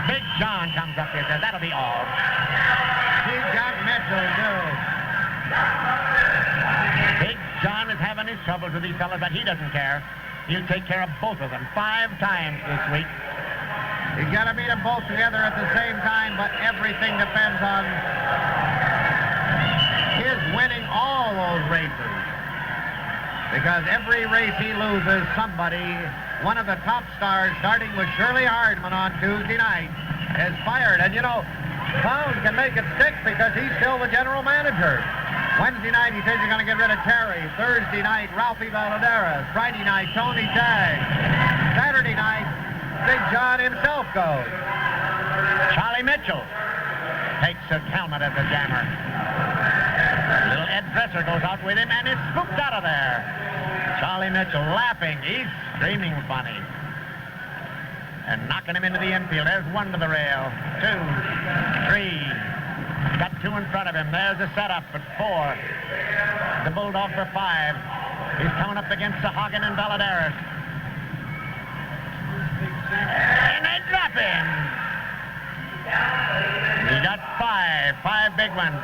Big John comes up here and says, that'll be all. He got Mitchell, too. Big John is having his troubles with these fellas, but he doesn't care. He'll take care of both of them 5 times this week. He's got to meet them both together at the same time, but everything depends on his winning all those races. Because every race he loses, somebody, one of the top stars, starting with Shirley Hardman on Tuesday night, is fired. And, you know, Pound can make it stick because he's still the general manager. Wednesday night, he says he's going to get rid of Terry. Thursday night, Ralphie Valadares. Friday night, Tony Tagg. Saturday night, Big John himself goes. Charlie Mitchell takes his helmet as a jammer. Little Ed Dresser goes out with him and is scooped out of there. Charlie Mitchell laughing. He's screaming funny. And knocking him into the infield. There's 1 to the rail. 2, 3. Got 2 in front of him. There's a setup at 4. The Bulldog for 5. He's coming up against Sahagan and Valadares. And they drop him. He got 5 big ones.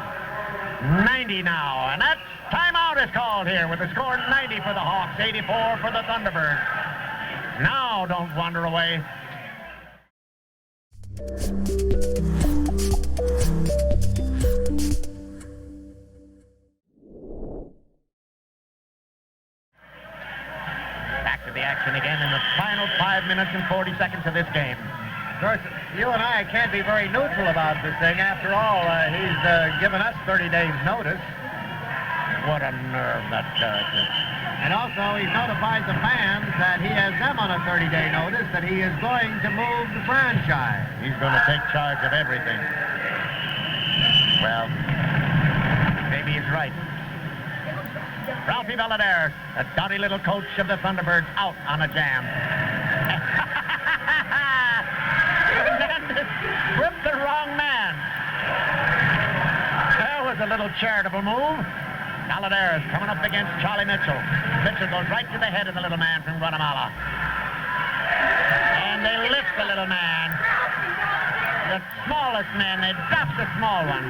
90 now. And that timeout is called here with the score 90 for the Hawks, 84 for the Thunderbirds. Now don't wander away. Back to the action again in the final 5 minutes and 40 seconds of this game. Of course, you and I can't be very neutral about this thing. After all, he's given us 30 days' notice. What a nerve that character. And also, he notifies the fans that he has them on a 30-day notice that he is going to move the franchise. He's going to take charge of everything. Well, maybe he's right. Ralphie Valadares, the doughty little coach of the Thunderbirds, out on a jam. Hernandez whipped the wrong man. There was a little charitable move. Valadares coming up against Charlie Mitchell. Mitchell goes right to the head of the little man from Guatemala. And they lift the little man. The smallest man, they drop the small one.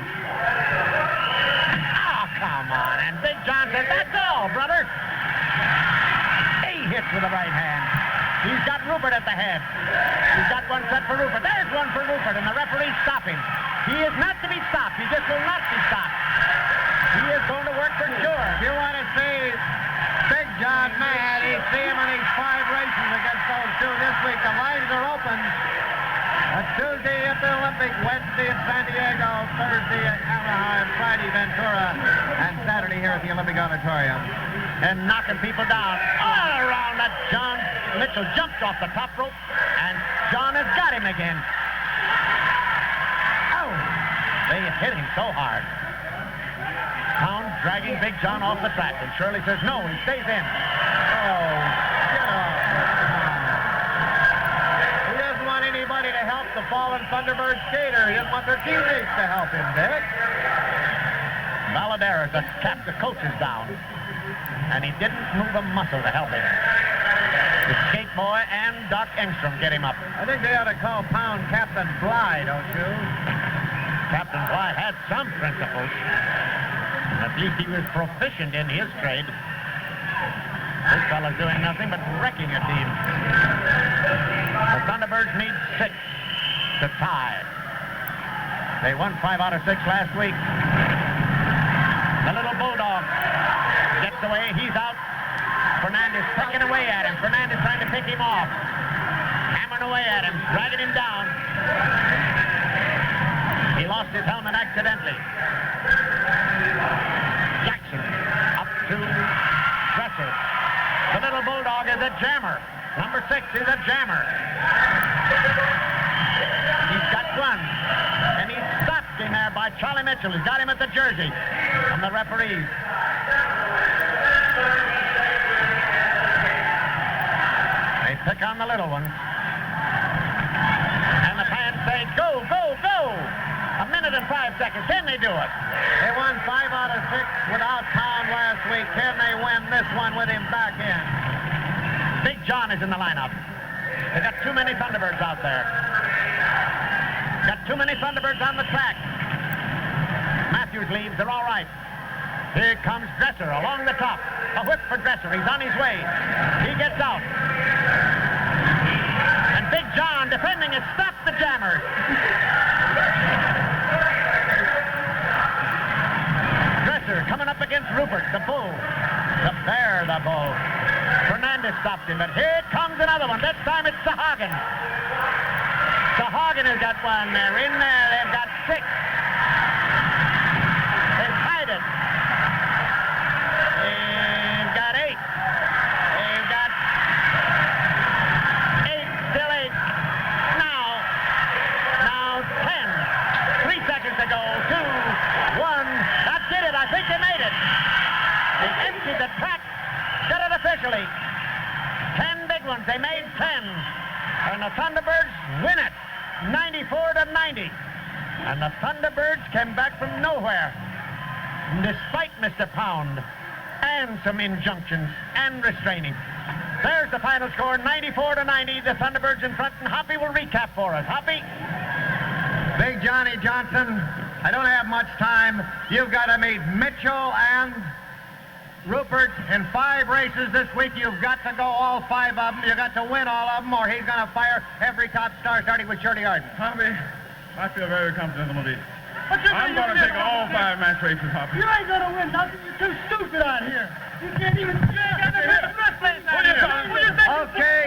Oh, come on. And Big John says, that's all, brother. He hits with the right hand. He's got Rupert at the head. He's got one set for Rupert. There's one for Rupert, and the referee stop him. He is not to be stopped. He just will not be stopped. He is going to work for sure. If you want to see Big John mad, you see him in these 5 races against those 2 this week. The lines are open. Tuesday at the Olympic, Wednesday at San Diego, Thursday at Anaheim, Friday Ventura, and Saturday here at the Olympic Auditorium. And knocking people down all around that John Mitchell jumped off the top rope, and John has got him again. Oh, they hit him so hard. Pound dragging Big John off the track, and Shirley says no, he stays in. Oh, get off. He doesn't want anybody to help the fallen Thunderbird skater. He doesn't want their teammates to help him, Dick. Valadares has tapped the coaches down, and he didn't move a muscle to help him. The skate boy and Doc Engstrom get him up. I think they ought to call Pound Captain Bly, don't you? Captain Bly had some principles. At least he was proficient in his trade. This fella's doing nothing but wrecking a team. The Thunderbirds need 6 to tie. They won 5 out of 6 last week. The little bulldog gets away. He's out. Fernandez picking away at him. Fernandez trying to pick him off. Hammering away at him, dragging him down. He lost his helmet accidentally. Jackson up to Dresser. The little bulldog is a jammer. Number 6 is a jammer. He's got one. And he stopped him there by Charlie Mitchell. He's got him at the jersey from the referees. They pick on the little ones. And the fans say, go, go, go. 1 minute and 5 seconds. Can they do it? They won 5 out of 6 without Pound last week. Can they win this one with him back in? Big John is in the lineup. They've got too many Thunderbirds out there. Got too many Thunderbirds on the track. Matthews leaves. They're all right. Here comes Dresser along the top. A whip for Dresser. He's on his way. He gets out. And Big John, defending it, stops the jammers. Dresser coming up against Rupert, the bull. The bear, the bull. Fernandez stopped him, but here comes another one. This time it's Sahagan. Sahagan has got one. They're in there. They've got 6. They've tied it. They've got 8. They've got 8, still 8. Now 10. 3 seconds to go. 2, 1. That did it. I think they made it. They emptied the track. Did it officially. 10 big ones. They made 10. And the Thunderbirds win it. 94-90. And the Thunderbirds came back from nowhere. Despite Mr. Pound and some injunctions and restraining. There's the final score, 94-90. The Thunderbirds in front, and Hoppy will recap for us. Hoppy? Big Johnny Johnson, I don't have much time. You've got to meet Mitchell and Rupert in 5 races this week. You've got to go all 5 of them. You've got to win all of them, or he's going to fire every top star, starting with Shirley Arden. Hoppy, I feel very confident I'm going to beat. I'm going to take all 5 match races, Hoppy. You ain't gonna win nothing. You're too stupid out here. You can't even. You ain't got the best wrestling out here. What do you think? Okay,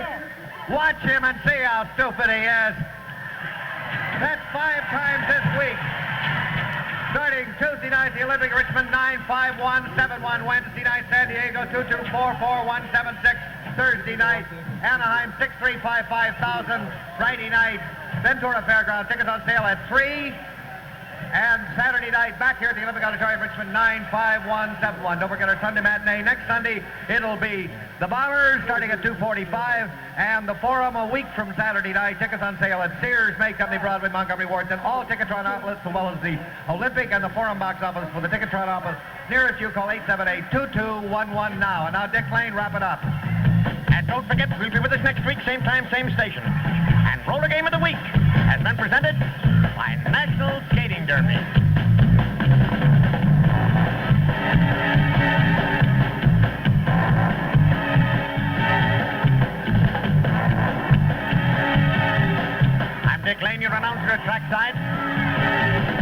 watch him and see how stupid he is. That's 5 times this week. Starting Tuesday night, the Olympic Richmond 95171. Wednesday night, San Diego 2244176. Thursday night, Anaheim 6355000. Friday night, Ventura Fairground. Tickets on sale at 3. And Saturday night, back here at the Olympic Auditorium, Richmond, 95171. Don't forget our Sunday matinee. Next Sunday, it'll be the Bombers starting at 2:45, and the Forum a week from Saturday night. Tickets on sale at Sears, May Company, Broadway, Montgomery Ward, and all Ticketron outlets, as well as the Olympic and the Forum box office. For the Ticketron office nearest you, call 878-2211 now. And now, Dick Lane, wrap it up. And don't forget, we'll be with us next week, same time, same station. And Roller Game of the Week has been presented by National Skating Derby. I'm Dick Lane, your announcer at trackside.